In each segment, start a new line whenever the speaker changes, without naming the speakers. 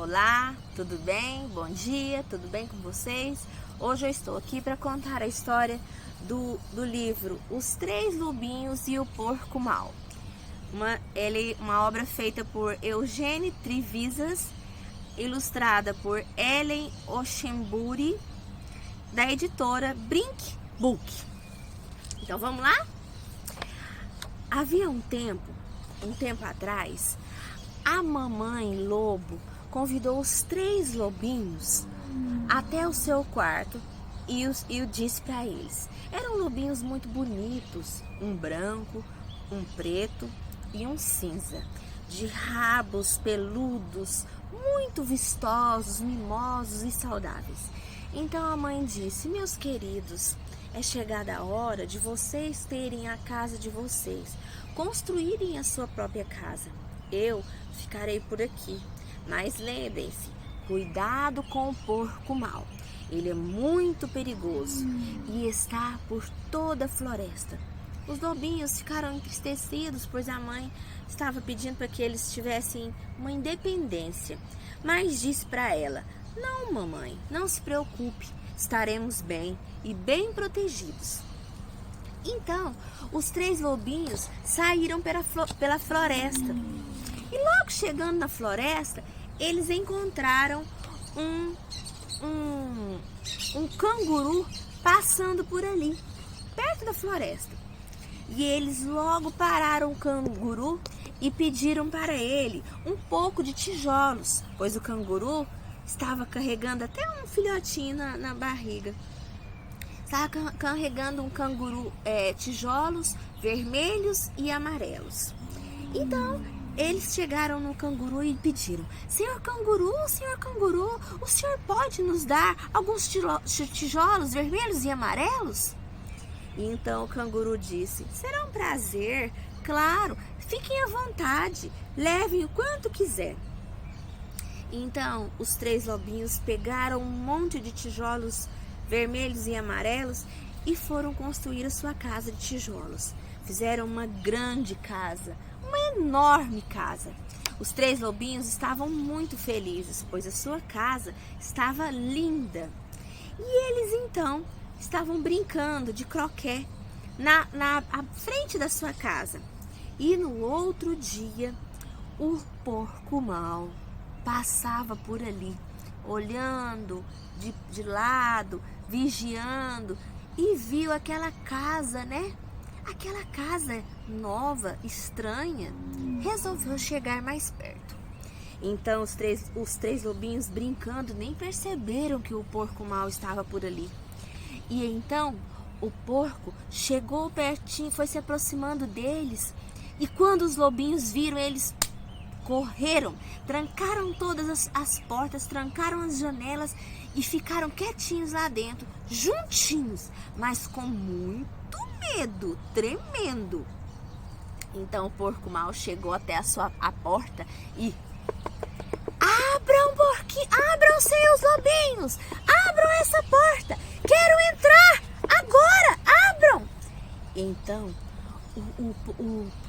Olá, tudo bem? Bom dia, tudo bem com vocês? Hoje eu estou aqui para contar a história do livro Os Três Lobinhos e o Porco Mau. Uma obra feita por Eugene Trivisas, ilustrada por Ellen Ochemburi, da editora Brink Book. Então vamos lá? Havia um tempo atrás, a mamãe lobo convidou os três lobinhos até o seu quarto e disse para eles. Eram lobinhos muito bonitos, um branco, um preto e um cinza, de rabos peludos, muito vistosos, mimosos e saudáveis. Então a mãe disse: meus queridos, é chegada a hora de vocês terem a casa de vocês, construírem a sua própria casa. Eu ficarei por aqui, mas lembrem-se, cuidado com o porco mau. Ele é muito perigoso e está por toda a floresta. Os lobinhos ficaram entristecidos, pois a mãe estava pedindo para que eles tivessem uma independência. Mas disse para ela: não, mamãe, não se preocupe, estaremos bem e bem protegidos. Então, os três lobinhos saíram pela floresta. E logo chegando na floresta, eles encontraram um canguru passando por ali, perto da floresta. E eles logo pararam o canguru e pediram para ele um pouco de tijolos, pois o canguru estava carregando até um filhotinho na barriga. Estava carregando um canguru, tijolos vermelhos e amarelos. Então, eles chegaram no canguru e pediram: senhor canguru, o senhor pode nos dar alguns tijolos vermelhos e amarelos? E então o canguru disse: será um prazer, claro, fiquem à vontade, levem o quanto quiser. Então os três lobinhos pegaram um monte de tijolos vermelhos e amarelos e foram construir a sua casa de tijolos. Fizeram uma grande casa, uma enorme casa. Os três lobinhos estavam muito felizes, pois a sua casa estava linda. E eles então estavam brincando de croquet à frente da sua casa. E no outro dia, o porco mau passava por ali, olhando de lado, vigiando, e viu aquela casa, aquela casa nova, estranha. Resolveu chegar mais perto. Então os três lobinhos, brincando, nem perceberam que o porco mau estava por ali. E então o porco chegou pertinho, foi se aproximando deles. E quando os lobinhos viram, eles correram, trancaram todas as portas, trancaram as janelas e ficaram quietinhos lá dentro, juntinhos, mas com muito medo, tremendo. Então o porco mau chegou até a porta e: abram, abram, seus lobinhos, abram essa porta, quero entrar agora, abram. Então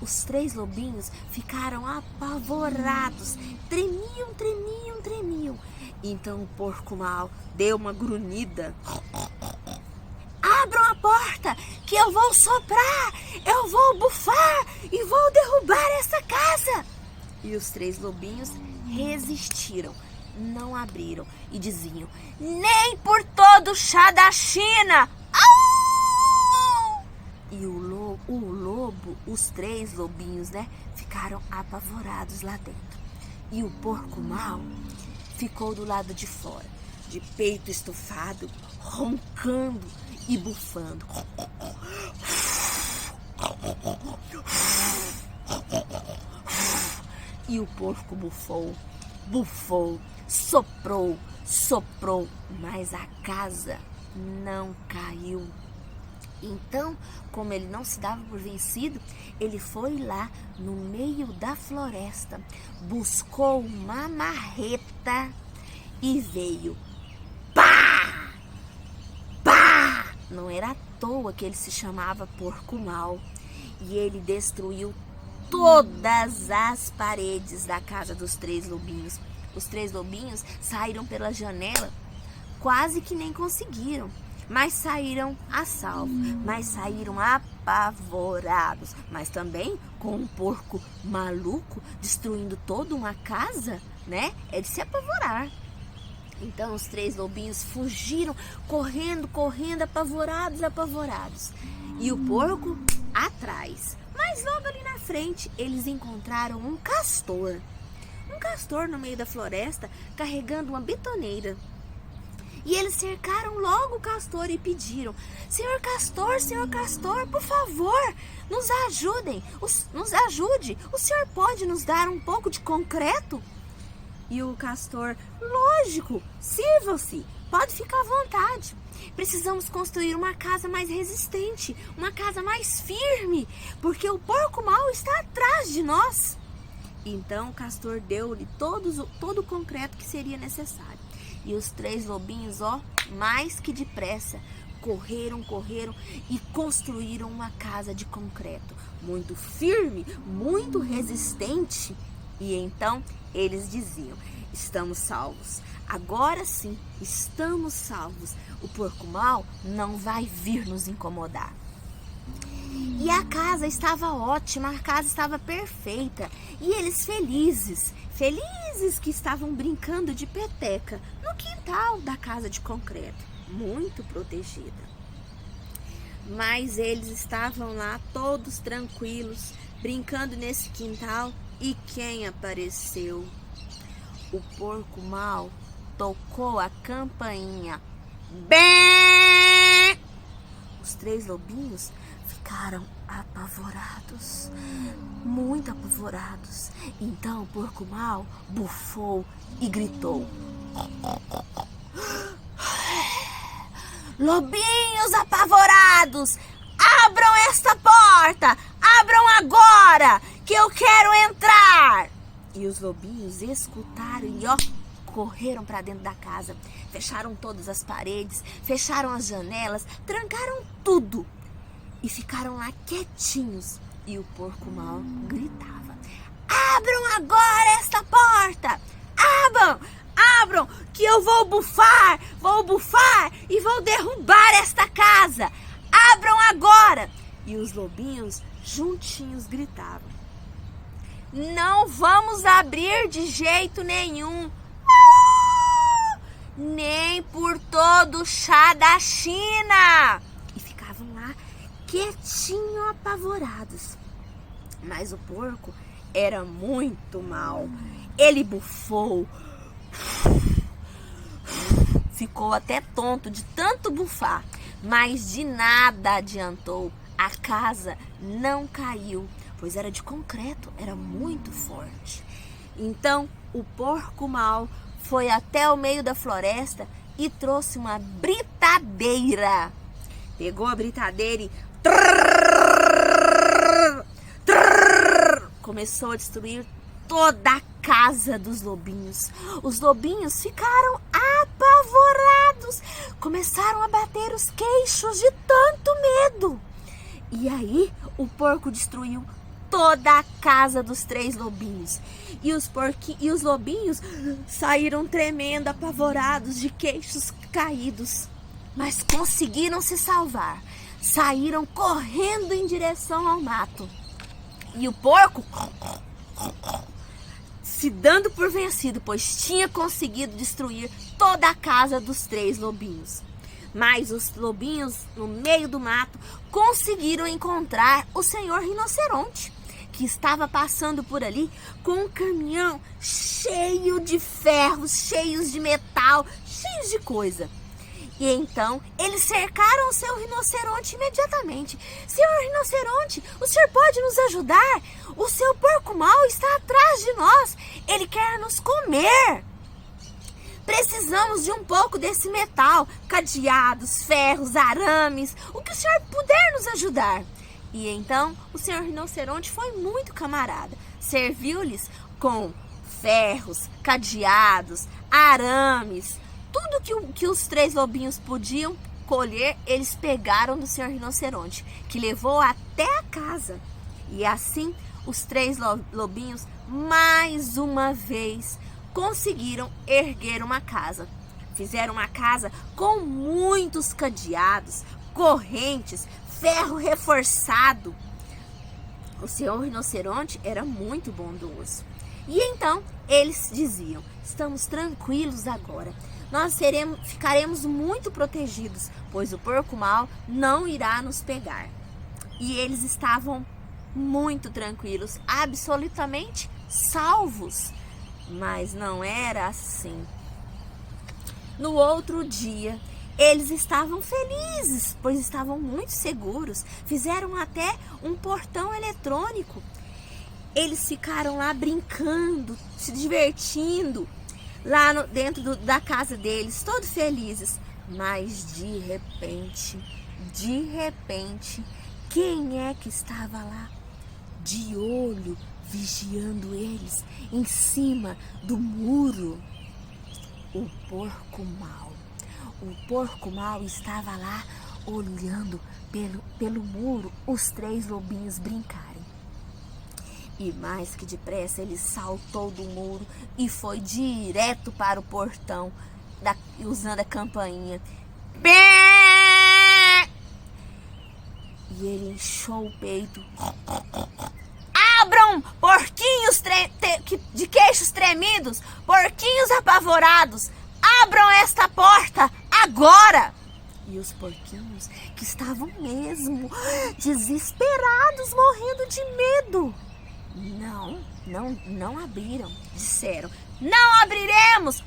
os três lobinhos ficaram apavorados, tremiam. Então o porco mau deu uma grunhida: abram a porta, que eu vou soprar, eu vou bufar e vou derrubar essa casa. E os três lobinhos resistiram, não abriram e diziam: nem por todo o chá da China. Au! E o lobo, os três lobinhos, ficaram apavorados lá dentro. E o porco mau ficou do lado de fora, de peito estufado, roncando e bufando. E o porco bufou, soprou, mas a casa não caiu. Então, como ele não se dava por vencido, ele foi lá no meio da floresta, buscou uma marreta e veio. Pá! Pá! Não era à toa que ele se chamava porco mau. E ele destruiu todas as paredes da casa dos 3 lobinhos. Os 3 lobinhos saíram pela janela, quase que nem conseguiram, mas saíram a salvo, mas saíram apavorados, mas também com um porco maluco destruindo toda uma casa, né? É de se apavorar. Então os 3 lobinhos fugiram, correndo, apavorados. E o porco atrás. Mas logo ali na frente eles encontraram um castor. Um castor no meio da floresta carregando uma betoneira. E eles cercaram logo o castor e pediram: Senhor Castor, por favor, nos ajude. O senhor pode nos dar um pouco de concreto? E o castor: lógico, sirvam-se, pode ficar à vontade. Precisamos construir uma casa mais resistente, uma casa mais firme, porque o porco mau está atrás de nós. Então o castor deu-lhe todo o concreto que seria necessário. E os 3 lobinhos, mais que depressa, correram e construíram uma casa de concreto, muito firme, muito resistente. E então eles diziam: estamos salvos, agora sim, estamos salvos. O porco mau não vai vir nos incomodar. E a casa estava ótima, a casa estava perfeita. E eles felizes que estavam brincando de peteca no quintal da casa de concreto, muito protegida. Mas eles estavam lá todos tranquilos, brincando nesse quintal, e quem apareceu? O porco mau tocou a campainha. Bem! Os 3 lobinhos ficaram apavorados, muito apavorados. Então o porco mau bufou e gritou: lobinhos apavorados, abram esta porta, abram agora, que eu quero entrar. E os lobinhos escutaram e correram para dentro da casa. Fecharam todas as paredes, fecharam as janelas, trancaram tudo e ficaram lá quietinhos. E o porco mau gritava: abram agora esta porta, abram, que eu vou bufar e vou derrubar esta casa. Abram agora. E os lobinhos juntinhos gritavam: não vamos abrir de jeito nenhum, nem por todo o chá da China. E ficavam lá quietinho, apavorados. Mas o porco era muito mau. Ele bufou, ficou até tonto de tanto bufar, mas de nada adiantou. A casa não caiu, pois era de concreto, era muito forte. Então o porco mau foi até o meio da floresta e trouxe uma britadeira. Pegou a britadeira e começou a destruir toda a casa dos lobinhos. Os lobinhos ficaram apavorados, começaram a bater os queixos de tanto medo. E aí o porco destruiu toda a casa dos 3 lobinhos. E os lobinhos saíram tremendo, apavorados, de queixos caídos. Mas conseguiram se salvar. Saíram correndo em direção ao mato. E o porco se dando por vencido, pois tinha conseguido destruir toda a casa dos 3 lobinhos. Mas os lobinhos, no meio do mato, conseguiram encontrar o senhor rinoceronte, que estava passando por ali com um caminhão cheio de ferros, cheios de metal, cheios de coisa. E então eles cercaram o seu rinoceronte imediatamente. Senhor rinoceronte, o senhor pode nos ajudar? O seu porco mau está atrás de nós. Ele quer nos comer. Precisamos de um pouco desse metal, cadeados, ferros, arames, o que o senhor puder nos ajudar. E então o senhor rinoceronte foi muito camarada. Serviu-lhes com ferros, cadeados, arames, tudo que os 3 lobinhos podiam colher, eles pegaram do senhor rinoceronte, que levou até a casa. E assim os 3 lobinhos, mais uma vez, conseguiram erguer uma casa. Fizeram uma casa com muitos cadeados, correntes, ferro reforçado. O senhor rinoceronte era muito bondoso. E então eles diziam: estamos tranquilos agora. Nós ficaremos muito protegidos, pois o porco-mau não irá nos pegar. E eles estavam muito tranquilos, absolutamente salvos. Mas não era assim. No outro dia, eles estavam felizes, pois estavam muito seguros. Fizeram até um portão eletrônico. Eles ficaram lá brincando, se divertindo, lá dentro da casa deles, todos felizes. Mas de repente, quem é que estava lá? De olho, vigiando eles, em cima do muro? O porco-mau. O porco-mau estava lá, olhando pelo muro, os 3 lobinhos brincarem. E mais que depressa ele saltou do muro e foi direto para o portão, usando a campainha. E ele inchou o peito. Abram, porquinhos de queixos tremidos, porquinhos apavorados, abram esta porta agora! E os porquinhos, que estavam mesmo desesperados, morrendo de medo, não abriram. Disseram: não abriremos!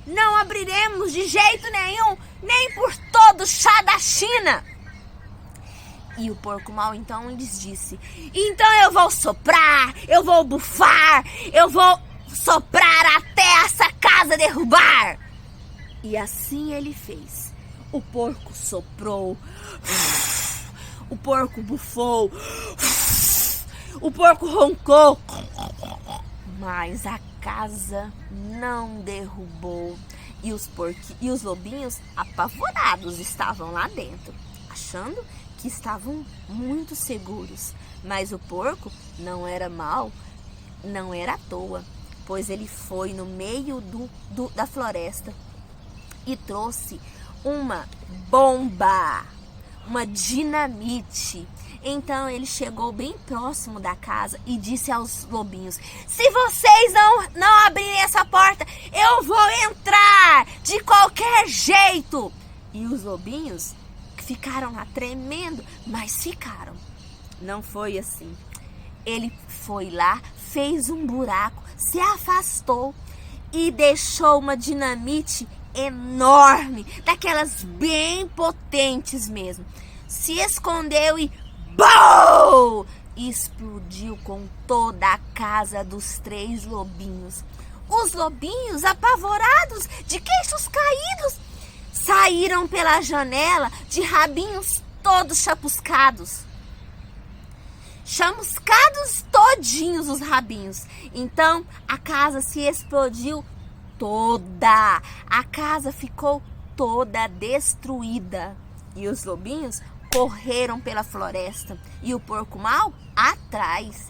Não abriremos de jeito nenhum, nem por todo o chá da China! E o porco-mau então lhes disse: então eu vou soprar, eu vou bufar, eu vou soprar até essa casa derrubar. E assim ele fez. O porco soprou, o porco bufou, o porco roncou, mas a casa não derrubou. E os lobinhos apavorados estavam lá dentro, achando que estavam muito seguros. Mas o porco não era mau, não era à toa, pois ele foi no meio da floresta e trouxe uma bomba, uma dinamite. Então ele chegou bem próximo da casa e disse aos lobinhos: se vocês não abrirem essa porta, eu vou entrar de qualquer jeito. E os lobinhos ficaram lá tremendo, mas ficaram. Não foi assim. Ele foi lá, fez um buraco, se afastou e deixou uma dinamite enorme, daquelas bem potentes mesmo. Se escondeu e BOM! Explodiu com toda a casa dos 3 lobinhos. Os lobinhos, apavorados, de queixos caídos, saíram pela janela de rabinhos todos chamuscados. Chamuscados todinhos os rabinhos. Então a casa se explodiu toda. A casa ficou toda destruída. E os lobinhos correram pela floresta e o porco-mau atrás.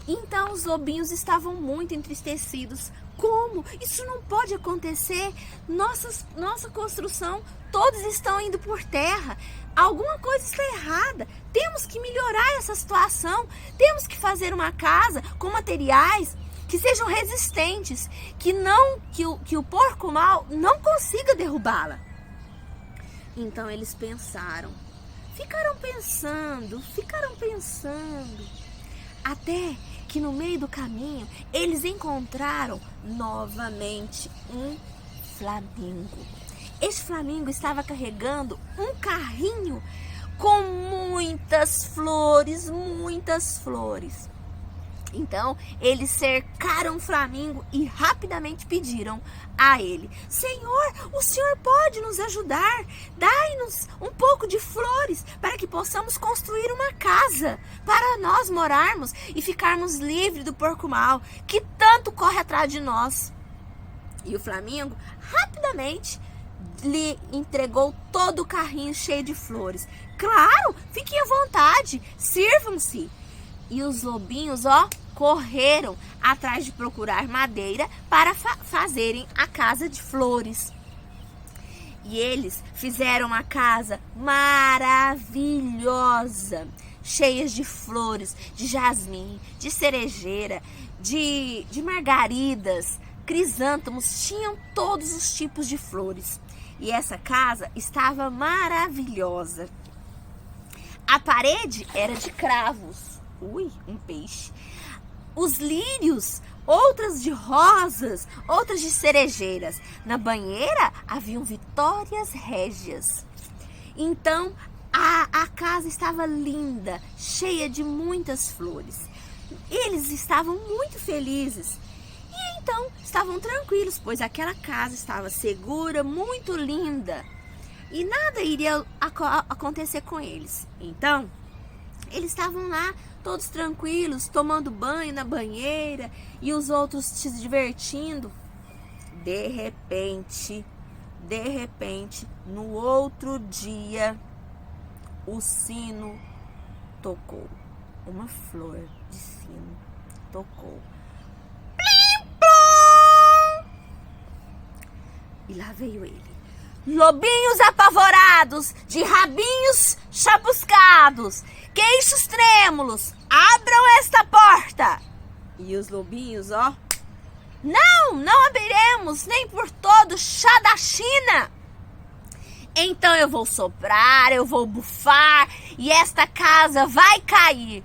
Então os lobinhos estavam muito entristecidos. Como? Isso não pode acontecer. Nossa construção, todos estão indo por terra. Alguma coisa está errada. Temos que melhorar essa situação. Temos que fazer uma casa com materiais que sejam resistentes, que o porco-mau não consiga derrubá-la. Então eles pensaram. Ficaram pensando, até que no meio do caminho eles encontraram novamente um flamingo. Este flamingo estava carregando um carrinho com muitas flores, Então, eles cercaram o flamingo e rapidamente pediram a ele: Senhor, o senhor pode nos ajudar? Dai-nos um pouco de flores para que possamos construir uma casa para nós morarmos e ficarmos livres do porco-mau que tanto corre atrás de nós. E o flamingo rapidamente lhe entregou todo o carrinho cheio de flores. Claro, fiquem à vontade, sirvam-se. E os lobinhos, ó, correram atrás de procurar madeira para fazerem a casa de flores. E eles fizeram uma casa maravilhosa, cheia de flores, de jasmim, de cerejeira, de margaridas, crisântemos, tinham todos os tipos de flores. E essa casa estava maravilhosa. A parede era de cravos. Ui, um peixe. Os lírios, outras de rosas, outras de cerejeiras. Na banheira haviam vitórias régias. Então, a casa estava linda, cheia de muitas flores. Eles estavam muito felizes. E então, estavam tranquilos, pois aquela casa estava segura, muito linda. E nada iria acontecer com eles. Então, eles estavam lá, todos tranquilos, tomando banho na banheira e os outros se divertindo. De repente, no outro dia, o sino tocou. Uma flor de sino tocou. Plim, plom! E lá veio ele. Lobinhos apavorados, de rabinhos chamuscados, queixos trêmulos, abram esta porta. E os lobinhos, ó, não abriremos, nem por todo o chá da China. Então eu vou soprar, eu vou bufar e esta casa vai cair.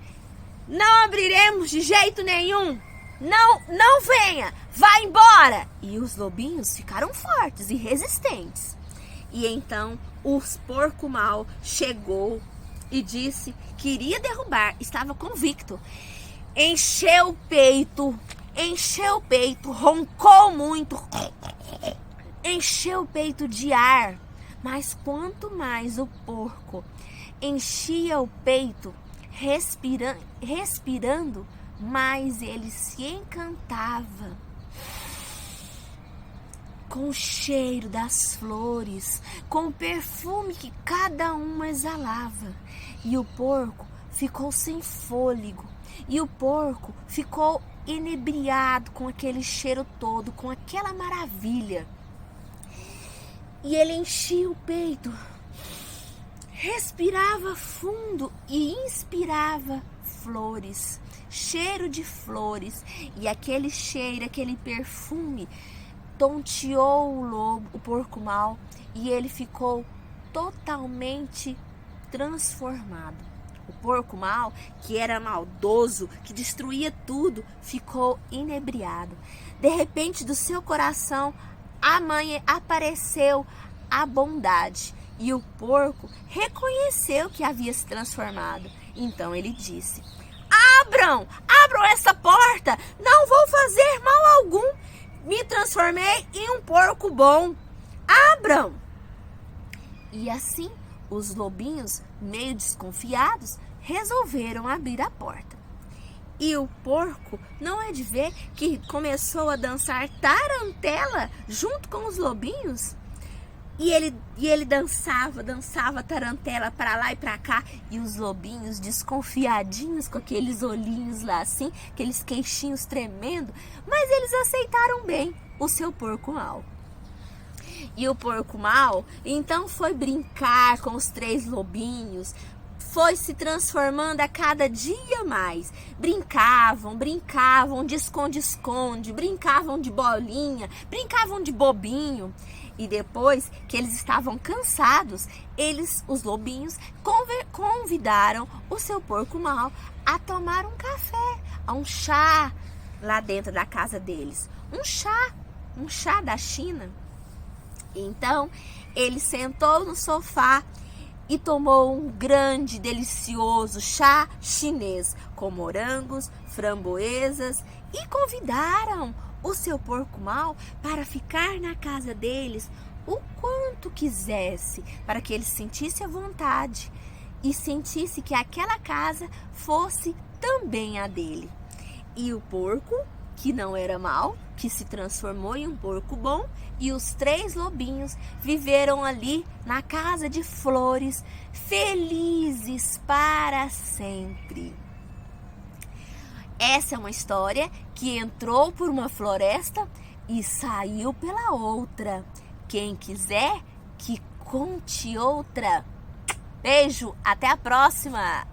Não abriremos de jeito nenhum. Não venha, vá embora. E os lobinhos ficaram fortes e resistentes. E então o porco mau chegou e disse que iria derrubar, estava convicto. Encheu o peito, roncou muito, encheu o peito de ar. Mas quanto mais o porco enchia o peito, respirando, mais ele se encantava com o cheiro das flores, com o perfume que cada uma exalava. E o porco ficou sem fôlego, e o porco ficou inebriado com aquele cheiro todo, com aquela maravilha. E ele enchia o peito, respirava fundo e inspirava flores, cheiro de flores. E aquele cheiro, aquele perfume tonteou o porco mau e ele ficou totalmente transformado. O porco mau, que era maldoso, que destruía tudo, ficou inebriado. De repente, do seu coração, apareceu a bondade e o porco reconheceu que havia se transformado. Então ele disse: abram essa porta, não vou fazer mal algum, me transformei em um porco bom, abram. E assim os lobinhos, meio desconfiados, resolveram abrir a porta. E o porco, não é de ver que começou a dançar tarantela junto com os lobinhos? E ele dançava tarantela para lá e para cá. E os lobinhos desconfiadinhos, com aqueles olhinhos lá assim, aqueles queixinhos tremendo. Mas eles aceitaram bem o seu porco mau. E o porco mau, então, foi brincar com os três lobinhos. Foi se transformando a cada dia mais. Brincavam de esconde-esconde, brincavam de bolinha, brincavam de bobinho. E depois que eles estavam cansados, os lobinhos, convidaram o seu porco mau a tomar um café, a um chá lá dentro da casa deles. Um chá da China. Então, ele sentou no sofá e tomou um grande, delicioso chá chinês com morangos, framboesas e convidaram o seu porco mau para ficar na casa deles o quanto quisesse, para que ele sentisse a vontade e sentisse que aquela casa fosse também a dele. E o porco, que não era mau, que se transformou em um porco bom, e os três lobinhos viveram ali na casa de flores, felizes para sempre. Essa é uma história que entrou por uma floresta e saiu pela outra. Quem quiser que conte outra. Beijo, até a próxima!